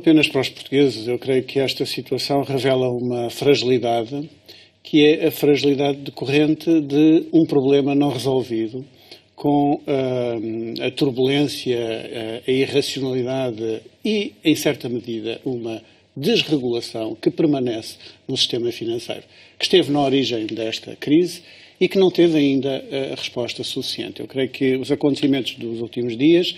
Apenas para os portugueses, eu creio que esta situação revela uma fragilidade, que é a fragilidade decorrente de um problema não resolvido, com a turbulência, a irracionalidade e, em certa medida, uma desregulação que permanece no sistema financeiro, que esteve na origem desta crise e que não teve ainda a resposta suficiente. Eu creio que os acontecimentos dos últimos dias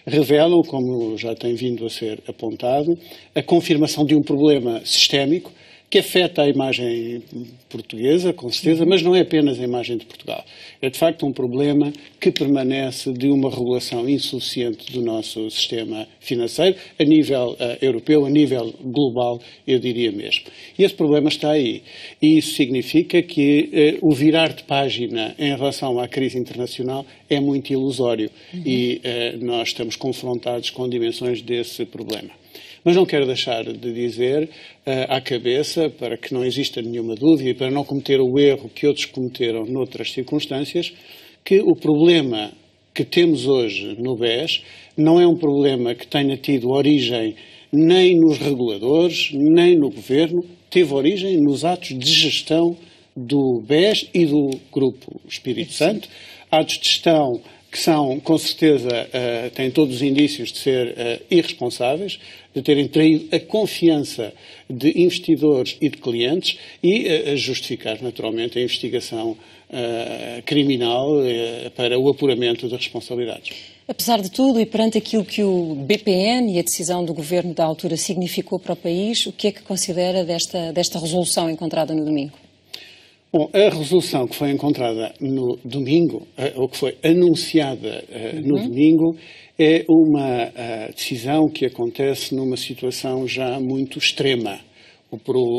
revelam, como já tem vindo a ser apontado, a confirmação de um problema sistémico que afeta a imagem portuguesa, com certeza, mas não é apenas a imagem de Portugal. É, de facto, um problema que permanece de uma regulação insuficiente do nosso sistema financeiro, a nível europeu, a nível global, eu diria mesmo. E esse problema está aí. E isso significa que o virar de página em relação à crise internacional é muito ilusório. E nós estamos confrontados com dimensões desse problema. Mas não quero deixar de dizer à cabeça, para que não exista nenhuma dúvida e para não cometer o erro que outros cometeram noutras circunstâncias, que o problema que temos hoje no BES não é um problema que tenha tido origem nem nos reguladores, nem no governo, teve origem nos atos de gestão do BES e do Grupo Espírito Santo, atos de gestão que são, com certeza, têm todos os indícios de ser irresponsáveis, de terem traído a confiança de investidores e de clientes e a justificar, naturalmente, a investigação criminal para o apuramento de responsabilidades. Apesar de tudo e perante aquilo que o BPN e a decisão do Governo da altura significou para o país, o que é que considera desta resolução encontrada no domingo? Bom, a resolução que foi encontrada no domingo, ou que foi anunciada no domingo, é uma decisão que acontece numa situação já muito extrema.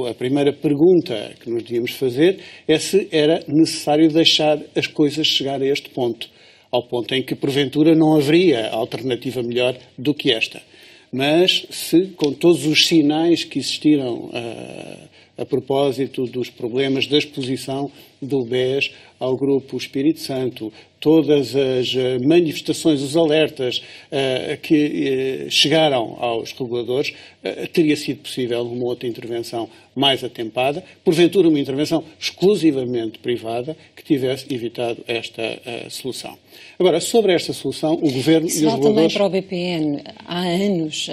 A primeira pergunta que nos devíamos fazer é se era necessário deixar as coisas chegar a este ponto, ao ponto em que, porventura, não haveria alternativa melhor do que esta. Mas se, com todos os sinais que existiram a propósito dos problemas da exposição do BES ao Grupo Espírito Santo, todas as manifestações, os alertas que chegaram aos reguladores, teria sido possível uma outra intervenção mais atempada, porventura uma intervenção exclusivamente privada, que tivesse evitado esta solução. Agora, sobre esta solução, o Governo e os reguladores... também para o BPN, há anos,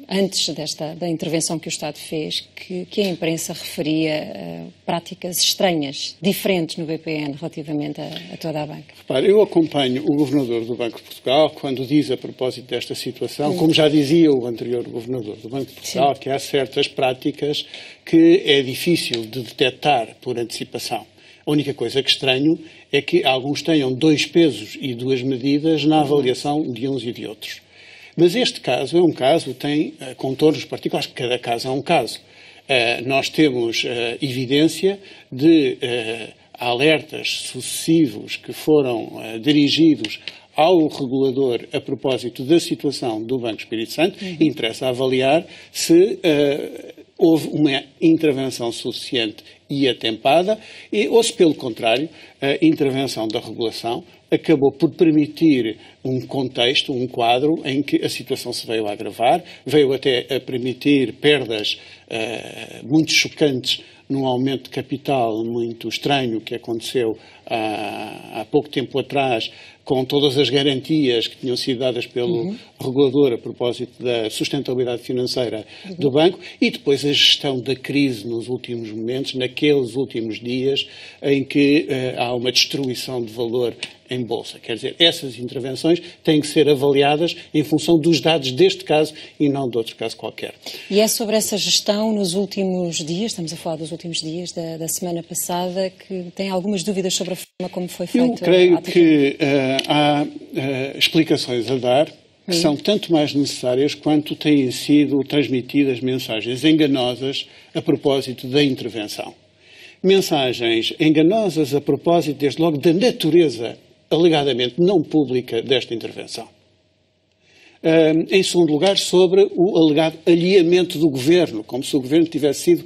antes da intervenção que o Estado fez, que a imprensa referia práticas estranhas, diferentes no BPN relativamente a toda a banca. Repare, eu acompanho o Governador do Banco de Portugal quando diz a propósito desta situação, como já dizia o anterior Governador do Banco de Portugal, que há certas práticas que é difícil de detectar por antecipação. A única coisa que estranho é que alguns tenham dois pesos e duas medidas na avaliação de uns e de outros. Mas este caso é um caso, tem contornos particulares, cada caso é um caso. Nós temos evidência de alertas sucessivos que foram dirigidos ao regulador a propósito da situação do Banco Espírito Santo e interessa avaliar se houve uma intervenção suficiente e atempada ou se, pelo contrário, a intervenção da regulação acabou por permitir um contexto, um quadro em que a situação se veio a agravar, veio até a permitir perdas muito chocantes num aumento de capital muito estranho que aconteceu há pouco tempo atrás, com todas as garantias que tinham sido dadas pelo regulador a propósito da sustentabilidade financeira do banco e depois a gestão da crise nos últimos momentos, naqueles últimos dias em que há uma destruição de valor em bolsa. Quer dizer, essas intervenções têm que ser avaliadas em função dos dados deste caso e não de outro caso qualquer. E é sobre essa gestão nos últimos dias, estamos a falar dos últimos dias da semana passada, que tem algumas dúvidas sobre a forma como foi feito. Eu creio que há explicações a dar que são tanto mais necessárias quanto têm sido transmitidas mensagens enganosas a propósito da intervenção. Mensagens enganosas a propósito, desde logo, da natureza alegadamente não pública desta intervenção. Em segundo lugar, sobre o alegado alheamento do Governo, como se o Governo tivesse sido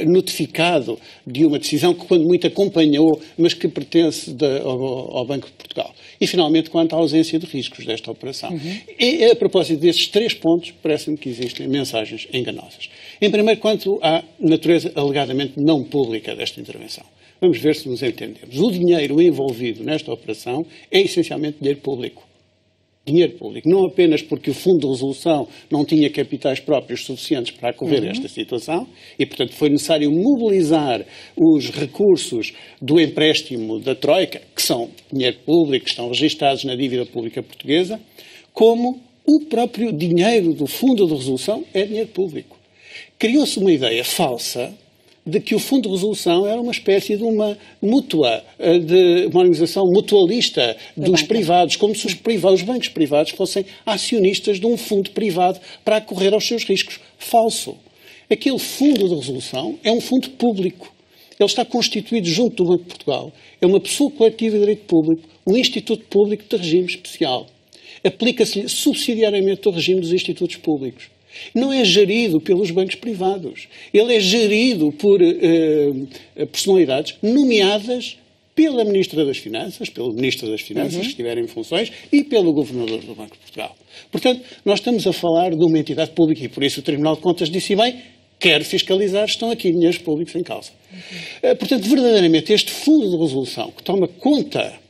notificado de uma decisão que, quando muito, acompanhou, mas que pertence ao Banco de Portugal. E, finalmente, quanto à ausência de riscos desta operação. E, a propósito desses 3 pontos, parece-me que existem mensagens enganosas. Em primeiro, quanto à natureza alegadamente não pública desta intervenção. Vamos ver se nos entendemos. O dinheiro envolvido nesta operação é essencialmente dinheiro público. Dinheiro público. Não apenas porque o Fundo de Resolução não tinha capitais próprios suficientes para acorrer a esta situação e, portanto, foi necessário mobilizar os recursos do empréstimo da Troika, que são dinheiro público, que estão registados na dívida pública portuguesa, como o próprio dinheiro do Fundo de Resolução é dinheiro público. Criou-se uma ideia falsa de que o Fundo de Resolução era uma espécie de uma mútua, de uma organização mutualista dos privados, como se os bancos privados fossem acionistas de um fundo privado para acorrer aos seus riscos. Falso. Aquele Fundo de Resolução é um fundo público. Ele está constituído junto do Banco de Portugal. É uma pessoa coletiva de direito público, um instituto público de regime especial. Aplica-se-lhe subsidiariamente o regime dos institutos públicos. Não é gerido pelos bancos privados. Ele é gerido por personalidades nomeadas pela Ministra das Finanças, pelo Ministro das Finanças, que estiverem em funções, e pelo Governador do Banco de Portugal. Portanto, nós estamos a falar de uma entidade pública e, por isso, o Tribunal de Contas disse bem, quer fiscalizar, estão aqui dinheiros públicos em causa. Portanto, verdadeiramente, este Fundo de Resolução, que toma conta,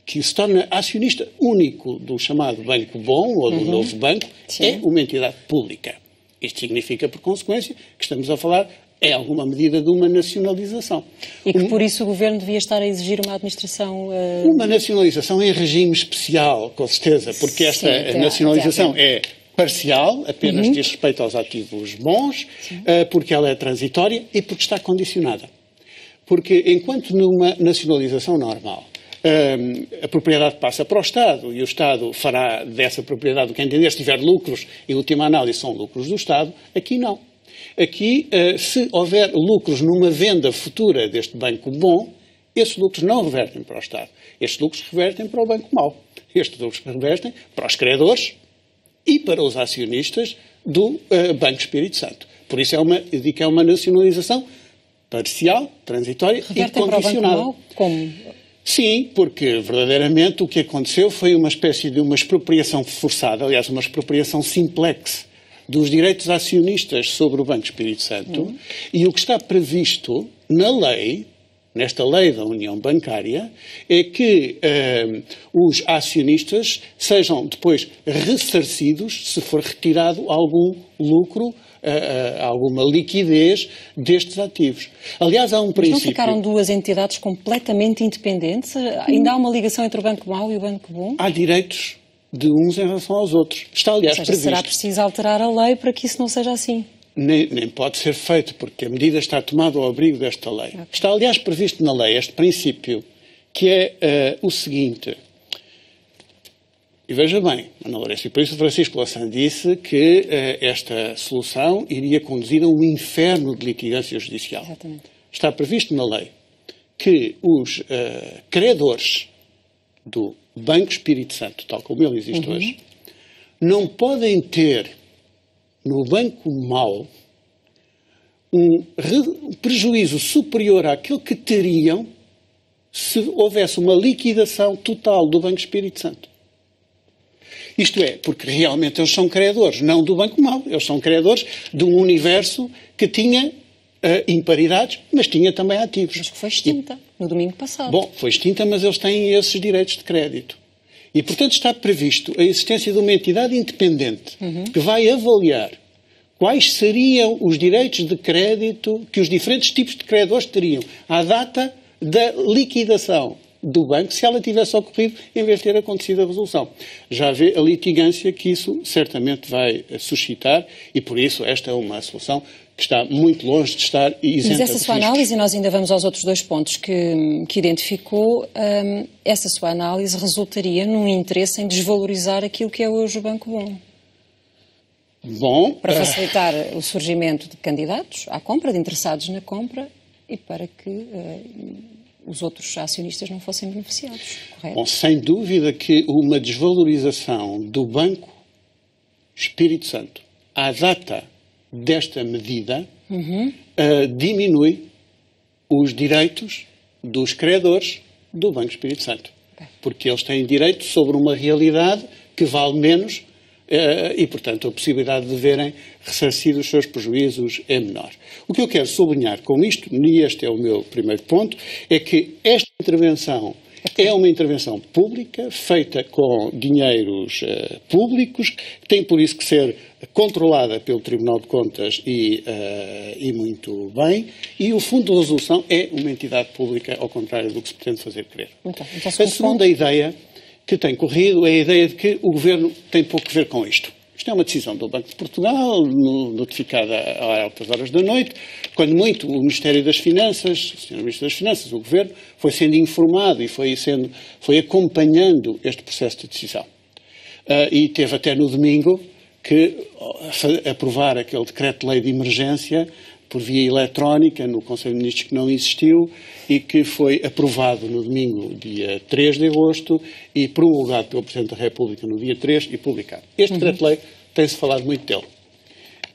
que se torna acionista único do chamado Banco Bom, ou do novo banco, é uma entidade pública. Isto significa, por consequência, que estamos a falar, em alguma medida, de uma nacionalização. E que, por isso, o Governo devia estar a exigir uma administração... Uma nacionalização em regime especial, com certeza, porque esta nacionalização é parcial, apenas diz respeito aos ativos bons, porque ela é transitória e porque está condicionada. Porque, enquanto numa nacionalização normal, a propriedade passa para o Estado e o Estado fará dessa propriedade o que entender. Se tiver lucros, em última análise, são lucros do Estado. Aqui não. Aqui, se houver lucros numa venda futura deste banco bom, esses lucros não revertem para o Estado. Estes lucros revertem para o banco mau. Estes lucros revertem para os credores e para os acionistas do Banco Espírito Santo. Por isso eu digo que é uma nacionalização parcial, transitória e condicionada. Para o banco mau? Como? Sim, porque verdadeiramente o que aconteceu foi uma espécie de uma expropriação forçada, aliás, uma expropriação simplex dos direitos acionistas sobre o Banco Espírito Santo, e o que está previsto na lei, nesta lei da União Bancária, é que os acionistas sejam depois ressarcidos se for retirado algum lucro, alguma liquidez destes ativos. Aliás, há um princípio... Mas não ficaram duas entidades completamente independentes? Ainda há uma ligação entre o Banco Mau e o Banco Bom? Há direitos de uns em relação aos outros. Está, aliás, previsto. Será preciso alterar a lei para que isso não seja assim? Nem pode ser feito, porque a medida está tomada ao abrigo desta lei. Okay. Está, aliás, previsto na lei este princípio, que é o seguinte... E veja bem, Ana Lourenço, e por isso Francisco Louçã disse que esta solução iria conduzir a um inferno de litigância judicial. Exatamente. Está previsto na lei que os credores do Banco Espírito Santo, tal como ele existe hoje, não podem ter no Banco Mau um prejuízo superior àquele que teriam se houvesse uma liquidação total do Banco Espírito Santo. Isto é, porque realmente eles são credores, não do Banco Mau, eles são credores de um universo que tinha imparidades, mas tinha também ativos. Mas que foi extinta no domingo passado. Bom, foi extinta, mas eles têm esses direitos de crédito. E, portanto, está previsto a existência de uma entidade independente que vai avaliar quais seriam os direitos de crédito que os diferentes tipos de credores teriam à data da liquidação do banco, se ela tivesse ocorrido em vez de ter acontecido a resolução. Já vê a litigância que isso certamente vai suscitar e, por isso, esta é uma solução que está muito longe de estar isenta. Mas essa sua análise, e nós ainda vamos aos outros 2 pontos que identificou, essa sua análise resultaria num interesse em desvalorizar aquilo que é hoje o Banco Bom? Bom, para facilitar o surgimento de candidatos à compra, de interessados na compra e para que os outros acionistas não fossem beneficiados, correto? Bom, sem dúvida que uma desvalorização do banco Espírito Santo, à data desta medida, diminui os direitos dos credores do Banco Espírito Santo. Porque eles têm direito sobre uma realidade que vale menos e, portanto, a possibilidade de verem ressarcidos os seus prejuízos é menor. O que eu quero sublinhar com isto, e este é o meu primeiro ponto, é que esta intervenção é uma intervenção pública, feita com dinheiros públicos, que tem por isso que ser controlada pelo Tribunal de Contas e muito bem, e o Fundo de Resolução é uma entidade pública, ao contrário do que se pretende fazer crer. Então, a segunda ideia que tem corrido é a ideia de que o Governo tem pouco a ver com isto. Isto é uma decisão do Banco de Portugal, notificada a altas horas da noite, quando muito o Ministério das Finanças, o Sr. Ministro das Finanças, o Governo, foi sendo informado e foi acompanhando este processo de decisão. E teve até no domingo que aprovar aquele decreto-lei de emergência por via eletrónica no Conselho de Ministros que não existiu e que foi aprovado no domingo, dia 3 de agosto, e promulgado pelo Presidente da República no dia 3 e publicado. Este decreto-lei tem-se falado muito dele.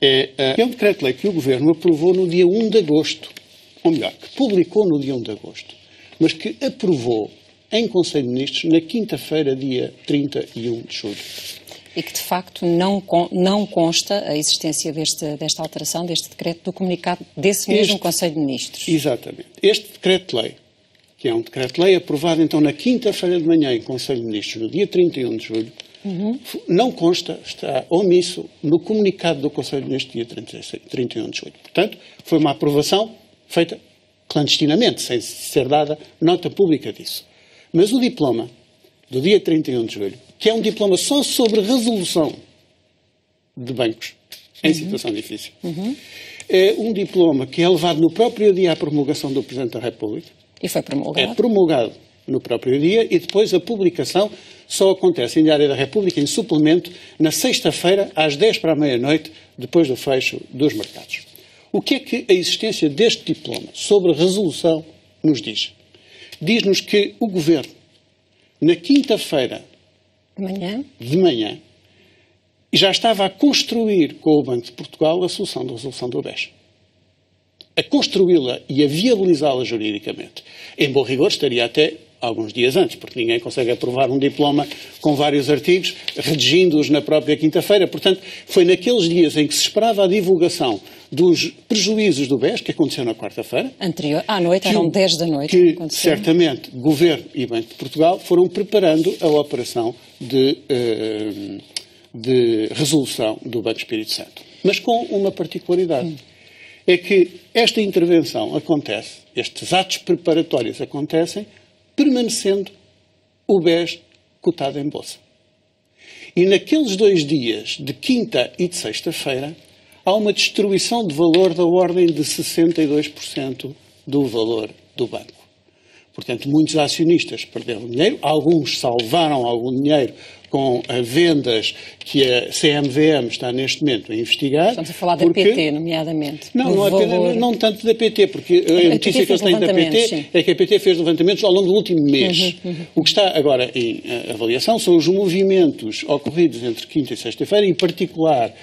É um decreto-lei que o Governo aprovou no dia 1 de agosto, ou melhor, que publicou no dia 1 de agosto, mas que aprovou em Conselho de Ministros na quinta-feira, dia 31 de julho. E que, de facto, não consta a existência desta alteração, deste decreto, do comunicado desse mesmo Conselho de Ministros. Exatamente. Este decreto-lei, que é um decreto-lei aprovado, então, na quinta-feira de manhã em Conselho de Ministros, no dia 31 de julho, não consta, está omisso no comunicado do Conselho de Ministros, dia 31 de julho. Portanto, foi uma aprovação feita clandestinamente, sem ser dada nota pública disso. Mas o diploma do dia 31 de julho, que é um diploma só sobre resolução de bancos em situação difícil, é um diploma que é levado no próprio dia à promulgação do Presidente da República. E foi promulgado. É promulgado no próprio dia e depois a publicação só acontece em Diário da República, em suplemento, na sexta-feira, às 10 para a meia-noite, depois do fecho dos mercados. O que é que a existência deste diploma sobre resolução nos diz? Diz-nos que o Governo, na quinta-feira de manhã, já estava a construir com o Banco de Portugal a solução de resolução do BES. A construí-la e a viabilizá-la juridicamente. Em bom rigor, estaria até alguns dias antes, porque ninguém consegue aprovar um diploma com vários artigos, redigindo-os na própria quinta-feira. Portanto, foi naqueles dias em que se esperava a divulgação dos prejuízos do BES, que aconteceu na quarta-feira. Anterior, à noite, eram 10 da noite. Que, certamente, Governo e Banco de Portugal foram preparando a operação de resolução do Banco Espírito Santo. Mas com uma particularidade. É que esta intervenção acontece, estes atos preparatórios acontecem, permanecendo o BES cotado em bolsa. E naqueles 2 dias, de quinta e de sexta-feira, há uma destruição de valor da ordem de 62% do valor do banco. Portanto, muitos acionistas perderam dinheiro, alguns salvaram algum dinheiro com vendas que a CMVM está neste momento a investigar. Estamos a falar da PT, nomeadamente. Não tanto da PT, porque a notícia que eu tenho da PT é que a PT fez levantamentos ao longo do último mês. O que está agora em avaliação são os movimentos ocorridos entre quinta e sexta-feira, em particular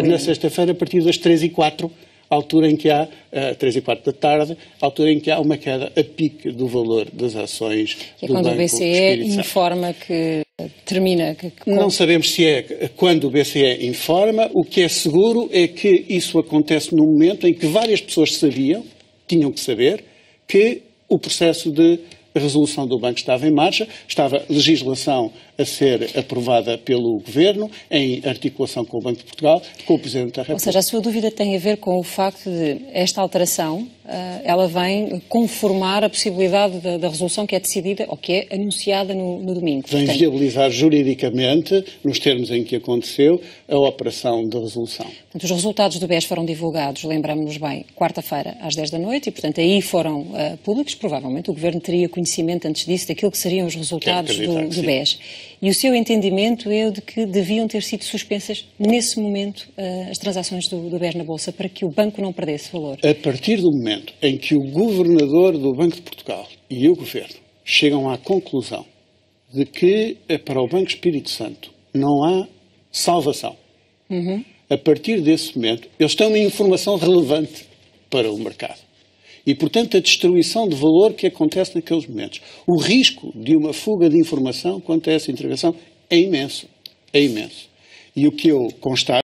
na sexta-feira a partir das 3h04, altura em que há, 3h04 da tarde, altura em que há uma queda a pique do valor das ações do Banco Espírito Santo. Quando o BCE informa que termina... Não sabemos se é quando o BCE informa. O que é seguro é que isso acontece no momento em que várias pessoas tinham que saber, que o processo de resolução do banco estava em marcha, estava legislação a ser aprovada pelo Governo, em articulação com o Banco de Portugal, com o Presidente da República. Ou seja, a sua dúvida tem a ver com o facto de esta alteração, ela vem conformar a possibilidade da resolução que é decidida ou que é anunciada no domingo. Vem viabilizar juridicamente, nos termos em que aconteceu, a operação de resolução. Portanto, os resultados do BES foram divulgados, lembramos-nos bem, quarta-feira às 10 da noite e, portanto, aí foram públicos. Provavelmente o Governo teria conhecimento antes disso daquilo que seriam os resultados do BES. E o seu entendimento é o de que deviam ter sido suspensas, nesse momento, as transações do BES na Bolsa, para que o banco não perdesse valor? A partir do momento em que o Governador do Banco de Portugal e o Governo chegam à conclusão de que para o Banco Espírito Santo não há salvação, A partir desse momento, eles têm uma informação relevante para o mercado. E, portanto, a destruição de valor que acontece naqueles momentos. O risco de uma fuga de informação quanto a essa intervenção é imenso. É imenso. E o que eu constato